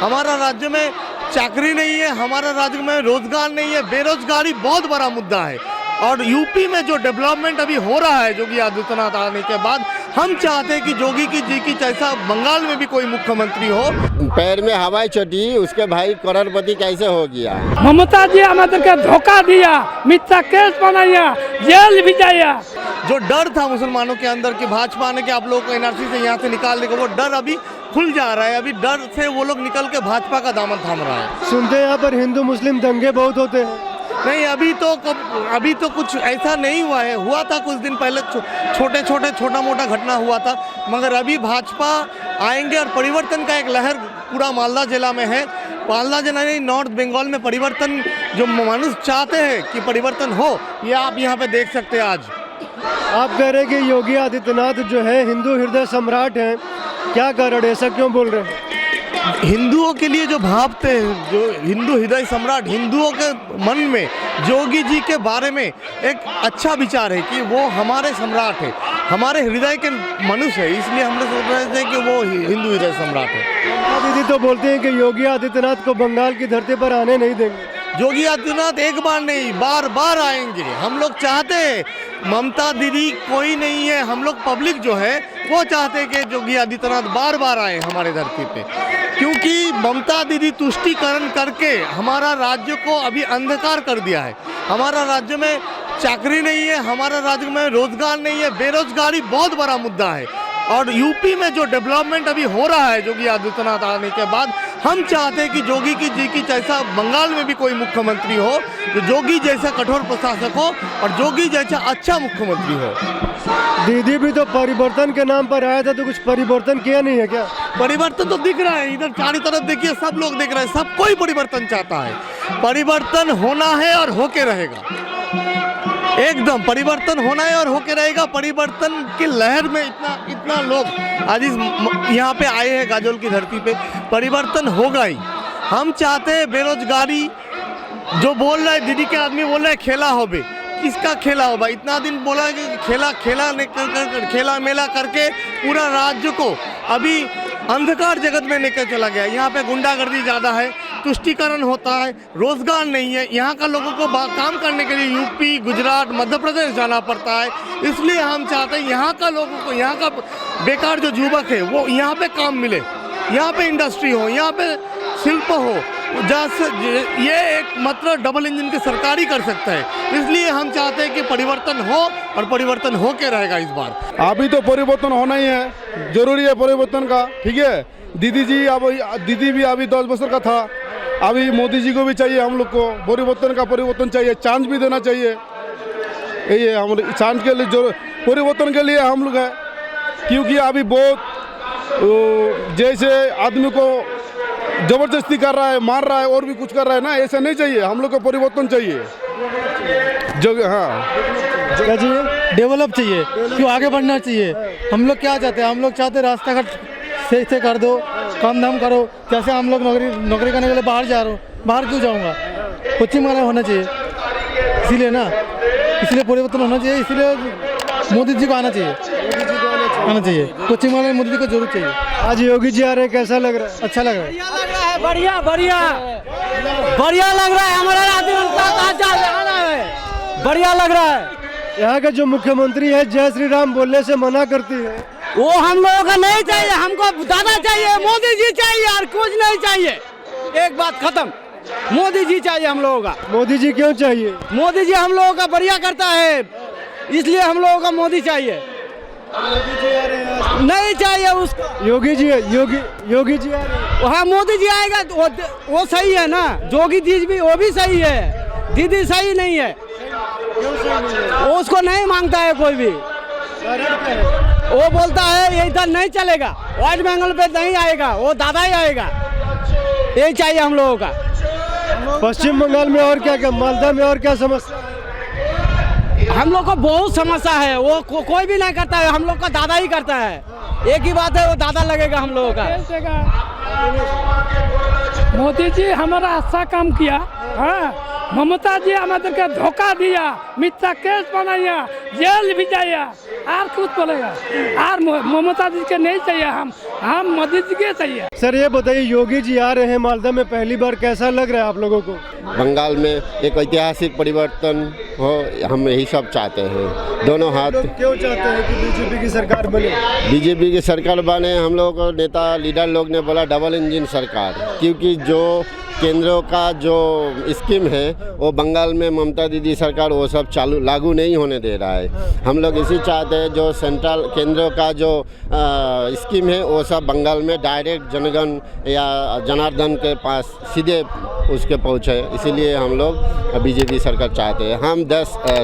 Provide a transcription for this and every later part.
हमारा राज्य में चाकरी नहीं है, हमारा राज्य में रोजगार नहीं है, बेरोजगारी बहुत बड़ा मुद्दा है। और यूपी में जो डेवलपमेंट अभी हो रहा है योगी आदित्यनाथ आने के बाद, हम चाहते हैं कि योगी जी की जैसा बंगाल में भी कोई मुख्यमंत्री हो। पैर में हवाई चटी, उसके भाई करोड़पति कैसे हो गया? ममता जी हमारे के धोखा दिया, मिथ्या केस बनाया, जेल भिजाया। जो डर था मुसलमानों के अंदर कि भाजपा आने के आप लोगों को एनआरसी से यहाँ से निकालने का, वो डर अभी खुल जा रहा है। अभी डर से वो लोग निकल के भाजपा का दामन थाम रहा है। सुनते हैं यहाँ पर हिंदू मुस्लिम दंगे बहुत होते हैं। नहीं, अभी तो कुछ ऐसा नहीं हुआ है। हुआ था कुछ दिन पहले, छोटा मोटा घटना हुआ था, मगर अभी भाजपा आएंगे और परिवर्तन का एक लहर पूरा मालदा जिला में है। मालदा जिला नहीं, नॉर्थ बंगाल में परिवर्तन जो मनुष्य चाहते हैं कि परिवर्तन हो, ये आप यहाँ पे देख सकते हैं। आज आप कह रहे हैं कि योगी आदित्यनाथ जो है हिंदू हृदय सम्राट हैं, क्या कारण है, ऐसा क्यों बोल रहे हैं? हिंदुओं के लिए जो भावते हैं, जो हिंदू हृदय सम्राट, हिंदुओं के मन में योगी जी के बारे में एक अच्छा विचार है कि वो हमारे सम्राट है, हमारे हृदय के मनुष्य है। इसलिए हम लोग सोच रहे थे कि वो हिंदू हृदय सम्राट है। दीदी तो बोलते हैं कि योगी आदित्यनाथ को बंगाल की धरती पर आने नहीं देंगे। योगी आदित्यनाथ एक बार नहीं, बार बार आएंगे। हम लोग चाहते हैं, ममता दीदी कोई नहीं है, हम लोग पब्लिक जो है वो चाहते हैं कि योगी आदित्यनाथ बार बार आए हमारे धरती पे, क्योंकि ममता दीदी तुष्टीकरण करके हमारा राज्य को अभी अंधकार कर दिया है। हमारा राज्य में चाकरी नहीं है, हमारा राज्य में रोजगार नहीं है, बेरोजगारी बहुत बड़ा मुद्दा है। और यूपी में जो डेवलपमेंट अभी हो रहा है योगी आदित्यनाथ आने के बाद, हम चाहते हैं कि योगी जी की जैसा बंगाल में भी कोई मुख्यमंत्री हो, जो योगी जैसा कठोर प्रशासक हो और योगी जैसा अच्छा मुख्यमंत्री हो। दीदी भी तो परिवर्तन के नाम पर आया था, तो कुछ परिवर्तन किया नहीं है क्या? परिवर्तन तो दिख रहा है, इधर चारों तरफ देखिए, सब लोग देख रहे हैं, सब कोई परिवर्तन चाहता है। परिवर्तन होना है और होके रहेगा, एकदम परिवर्तन होना है और होके रहेगा। परिवर्तन की लहर में इतना लोग आज इस यहाँ पे आए हैं गाजोल की धरती पे, परिवर्तन होगा ही। हम चाहते हैं बेरोजगारी, जो बोल रहा है दीदी के आदमी बोल रहा है खेला होबे, किसका खेला होगा? इतना दिन बोला है कि खेला मेला करके पूरा राज्य को अभी अंधकार जगत में लेकर चला गया। यहाँ पे गुंडागर्दी ज़्यादा है, तुष्टीकरण होता है, रोजगार नहीं है। यहाँ का लोगों को काम करने के लिए यूपी, गुजरात, मध्य प्रदेश जाना पड़ता है। इसलिए हम चाहते हैं यहाँ का लोगों को, यहाँ का बेकार जो युवक है वो यहाँ पे काम मिले, यहाँ पे इंडस्ट्री हो, यहाँ पे शिल्प हो। ये एक मतलब डबल इंजन की सरकार ही कर सकता है। इसलिए हम चाहते हैं कि परिवर्तन हो और परिवर्तन हो के रहेगा इस बार। अभी तो परिवर्तन होना ही है, जरूरी है परिवर्तन का, ठीक है। दीदी भी अभी 10 वर्ष का था, अभी मोदी जी को भी चाहिए, हम लोग को परिवर्तन चाहिए, चांस भी देना चाहिए। यही है हम चांस के लिए, जो परिवर्तन के लिए हम लोग है, क्योंकि अभी बहुत जैसे आदमी को जबरदस्ती कर रहा है, मार रहा है और भी कुछ कर रहा है ना, ऐसा नहीं चाहिए। हम लोग को परिवर्तन चाहिए, जो क्या चाहिए? डेवलप चाहिए, क्यों आगे बढ़ना चाहिए। हम लोग क्या चाहते हैं, हम लोग चाहते हैं रास्ता घाट सही से कर दो, काम धाम करो। जैसे हम लोग नौकरी करने के लिए बाहर जा रहा हूँ, बाहर क्यों जाऊँगा? कोचिंग वाला होना चाहिए, इसीलिए ना, इसलिए परिवर्तन होना चाहिए। इसीलिए मोदी जी को आना चाहिए, कोचिंग वाले मोदी जी को जरूर चाहिए। आज योगी जी आ रहे हैं, कैसा लग रहा है? अच्छा लग रहा है, बढ़िया लग रहा है। हमारा बढ़िया लग रहा है। यहाँ का जो मुख्यमंत्री है जय श्री राम बोलने से मना करती है, वो हम लोगों का नहीं चाहिए, हमको दादा चाहिए, मोदी जी चाहिए और कुछ नहीं चाहिए। एक बात खत्म, मोदी जी चाहिए हम लोगों का। मोदी जी क्यों चाहिए? मोदी जी हम लोगों का बढ़िया करता है, इसलिए हम लोगों का मोदी चाहिए। नहीं चाहिए उसको, योगी जी आ रहे हैं। हाँ, मोदी जी आएगा तो वो सही है ना। योगी जी भी वो भी सही है, दीदी सही नहीं है, उसको नहीं मांगता है कोई भी। वो बोलता है ये इधर नहीं चलेगा, वेस्ट बंगाल पे नहीं आएगा, वो दादा ही आएगा। यही चाहिए हम लोगों का। पश्चिम बंगाल में और क्या, मालदा में और क्या समस्या? हम लोग को बहुत समस्या है, वो कोई भी नहीं करता है, हम लोग का दादा ही करता है। एक ही बात है, वो दादा लगेगा हम लोगों का। मोदी जी हमारा अच्छा काम किया, हाँ, ममता जी আমাদেরকে धोखा दिया, मिथ्या केस बनाया, जेल भिजाया, और कुछ बोलेगा। और ममता जी के नहीं चाहिए, हम मोदी जी के चाहिए। सर ये बताइए, योगी जी आ रहे हैं मालदा में पहली बार, कैसा लग रहा है आप लोगों को? बंगाल में एक ऐतिहासिक परिवर्तन हो, हम यही सब चाहते हैं। दोनों हाथ। लोग क्यों चाहते हैं कि बीजेपी की सरकार बने? बीजेपी की सरकार बने, हम लोगों को नेता लीडर लोग ने बोला डबल इंजन सरकार, क्योंकि जो केंद्रों का जो स्कीम है वो बंगाल में ममता दीदी सरकार वो सब लागू नहीं होने दे रहा है। हम लोग इसी चाहते हैं जो सेंट्रल केंद्रों का जो स्कीम है वो सब बंगाल में डायरेक्ट जनगण या जनार्दन के पास सीधे उसके पहुँचे, इसीलिए हम लोग बीजेपी सरकार चाहते हैं। हम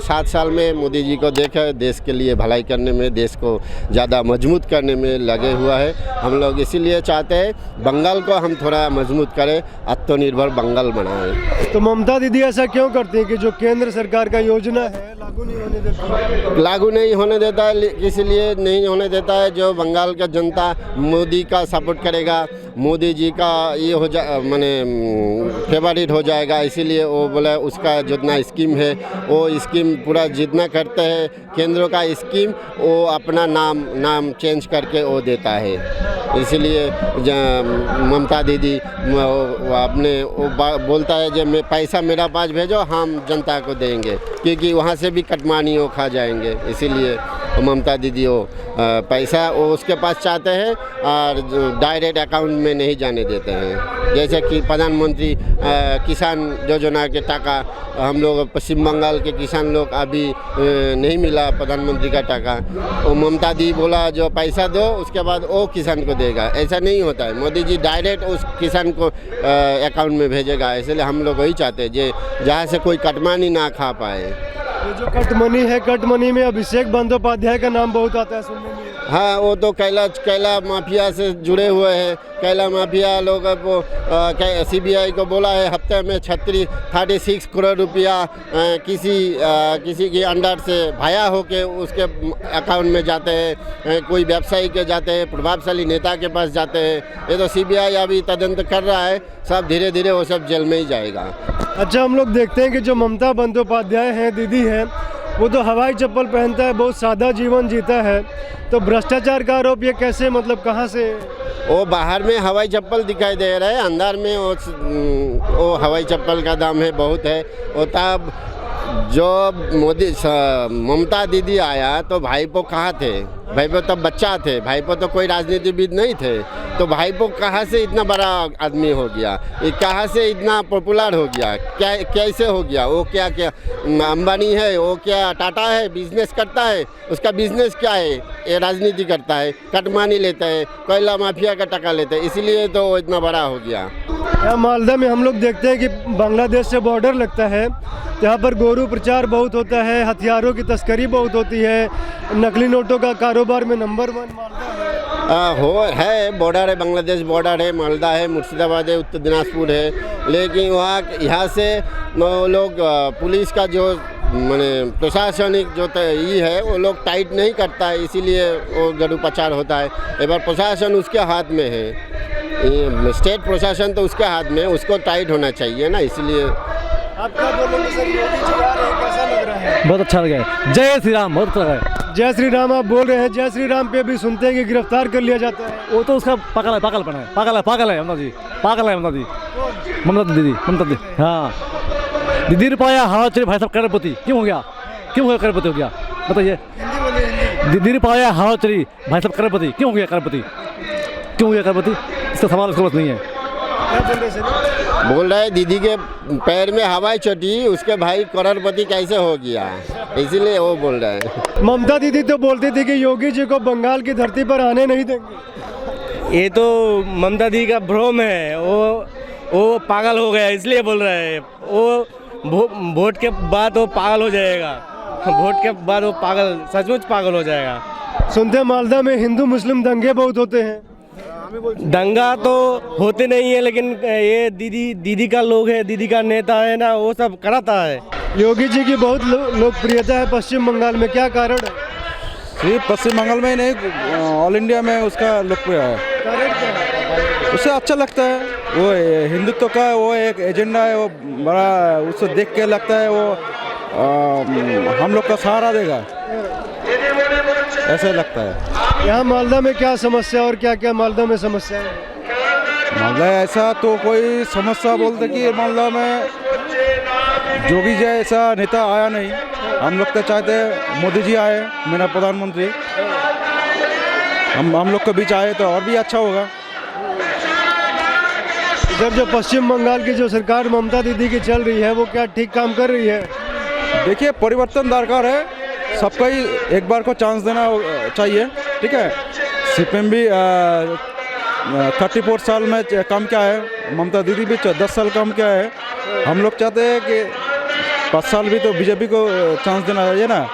7 साल में मोदी जी को देखे, देश के लिए भलाई करने में, देश को ज़्यादा मजबूत करने में लगे हुआ है। हम लोग इसीलिए चाहते हैं बंगाल को हम थोड़ा मजबूत करें, आत्मनिर्भर बंगाल बनाएं। तो ममता दीदी ऐसा क्यों करती है कि जो केंद्र सरकार का योजना है लागू नहीं होने देती? लागू नहीं होने देता है, इसलिए नहीं होने देता है जो बंगाल का जनता मोदी का सपोर्ट करेगा, मोदी जी का ये हो जा माने फेवरेट हो जाएगा, इसीलिए वो बोला उसका जितना स्कीम है वो स्कीम पूरा जितना करते हैं केंद्रों का स्कीम वो अपना नाम चेंज करके वो देता है। इसीलिए ममता दीदी अपने बोलता है जो मैं पैसा मेरा पास भेजो, हम जनता को देंगे, क्योंकि वहाँ से भी कटमानी वो खा जाएंगे। इसीलिए ममता दीदी वो पैसा वो उसके पास चाहते हैं और डायरेक्ट अकाउंट में नहीं जाने देते हैं। जैसे कि प्रधानमंत्री किसान योजना के टाका हम लोग पश्चिम बंगाल के किसान लोग अभी नहीं मिला प्रधानमंत्री का टाका, वो ममता दी बोला जो पैसा दो उसके बाद वो किसान को देगा, ऐसा नहीं होता है। मोदी जी डायरेक्ट उस किसान को अकाउंट में भेजेगा, इसलिए हम लोग वही चाहते हैं जे जहाँ से कोई कटमानी ना खा पाए। ये जो कटमनी है, कटमनी में अभिषेक बंदोपाध्याय का नाम बहुत आता है सुनने में। हाँ, वो तो कैला माफिया से जुड़े हुए हैं। कैला माफिया लोग वो CBI को बोला है हफ्ते में 36 करोड़ रुपया किसी के अंडर से भाया होके उसके अकाउंट में जाते हैं, कोई व्यवसायी के जाते हैं, प्रभावशाली नेता के पास जाते हैं। ये तो CBI अभी तदंत कर रहा है, सब धीरे धीरे वो सब जेल में ही जाएगा। अच्छा, हम लोग देखते हैं कि जो ममता बंदोपाध्याय हैं, दीदी हैं, वो तो हवाई चप्पल पहनता है, बहुत सादा जीवन जीता है, तो भ्रष्टाचार का आरोप ये कैसे, मतलब कहाँ से? वो बाहर में हवाई चप्पल दिखाई दे रहा है, अंदर में वो हवाई चप्पल का दाम है बहुत है। वो तब जो ममता दीदी आया तो भाईपो कहाँ थे? भाईपो तब बच्चा थे, भाईपो तो कोई राजनीतिविद नहीं थे, तो भाईपो कहाँ से इतना बड़ा आदमी हो गया, ये कहाँ से इतना पॉपुलर हो गया, कैसे हो गया? वो क्या अंबानी है, वो क्या टाटा है, बिजनेस करता है, उसका बिजनेस क्या है? ये राजनीति करता है, कटमानी लेता है, कोयला माफिया का टका लेता है, इसीलिए तो वो इतना बड़ा हो गया। यहाँ मालदा में हम लोग देखते हैं कि बांग्लादेश से बॉर्डर लगता है, यहाँ पर गोरू प्रचार बहुत होता है, हथियारों की तस्करी बहुत होती है, नकली नोटों का कारोबार में नंबर 1 मालदा है। बॉर्डर है, बांग्लादेश बॉर्डर है, मालदा है, मुर्शिदाबाद है, उत्तर दिनाजपुर है, लेकिन यहाँ से लोग पुलिस का जो माने प्रशासनिक जो ये है वो लोग टाइट नहीं करता है, इसीलिए वो गड़ू प्रचार होता है। एक बार प्रशासन उसके हाथ में है, स्टेट प्रशासन तो उसके हाथ में, उसको टाइट होना चाहिए ना, इसलिए। आप क्या बोलेंगे सर, योगी जी आ रहे हैं, कैसा लग रहा है? बहुत अच्छा लगा है। जय श्री राम, बहुत अच्छा लगा है। जय श्री राम आप बोल रहे हैं, जय श्री राम पे भी सुनते हैं कि गिरफ्तार कर लिया जाता है। वो तो उसका पागलपन है, पागल है ममता जी, पागल है ममता दीदी। हाँ, दीदी ने पाया हवा चली भाई साहब करोड़पति क्यों हो गया? करोड़पति हो गया, बताइए। दीदी ने पाया हवा चली भाई साहब करोड़पति क्यों हो गया? करोड़पति इसका सवाल उसके पास नहीं है। बोल रहा है दीदी के पैर में हवाई चढ़ी, उसके भाई करोड़पति कैसे हो गया, इसीलिए वो बोल रहा है। ममता दीदी तो बोलती थी कि योगी जी को बंगाल की धरती पर आने नहीं देंगे। ये तो ममता दीदी का भ्रम है, वो पागल हो गया इसलिए बोल रहा है। वो वोट के बाद वो पागल हो जाएगा, वोट के बाद वो पागल सचमुच पागल हो जाएगा। सुनते हैं मालदा में हिंदू मुस्लिम दंगे बहुत होते हैं। दंगा तो होते नहीं है, लेकिन ये दीदी का लोग है, दीदी का नेता है ना, वो सब कराता है। योगी जी की बहुत लोकप्रियता है पश्चिम बंगाल में, क्या कारण है? सिर्फ पश्चिम बंगाल में ही नहीं, ऑल इंडिया में उसका लोकप्रिय है। कारण क्या है? उससे अच्छा लगता है। वो हिंदुत्व का वो एक एजेंडा है, वो बड़ा उससे देख के लगता है वो हम लोग का सहारा देगा, ऐसा लगता है। यहाँ मालदा में क्या समस्या और क्या क्या मालदा में समस्या है? मालदा ऐसा तो कोई समस्या बोलते कि मालदा में जोगी जैसा नेता आया नहीं। हम लोग तो चाहते हैं मोदी जी आए, मेरा प्रधानमंत्री, हम लोग के बीच आए तो और भी अच्छा होगा। इधर जो पश्चिम बंगाल की जो सरकार ममता दीदी की चल रही है वो क्या ठीक काम कर रही है? देखिए, परिवर्तन दरकार है, सबको ही एक बार को चांस देना चाहिए, ठीक है। सीपीएम भी 34 साल में काम किया है, ममता दीदी भी 10 साल काम किया है। हम लोग चाहते हैं कि 5 साल भी तो बीजेपी को चांस देना चाहिए ना।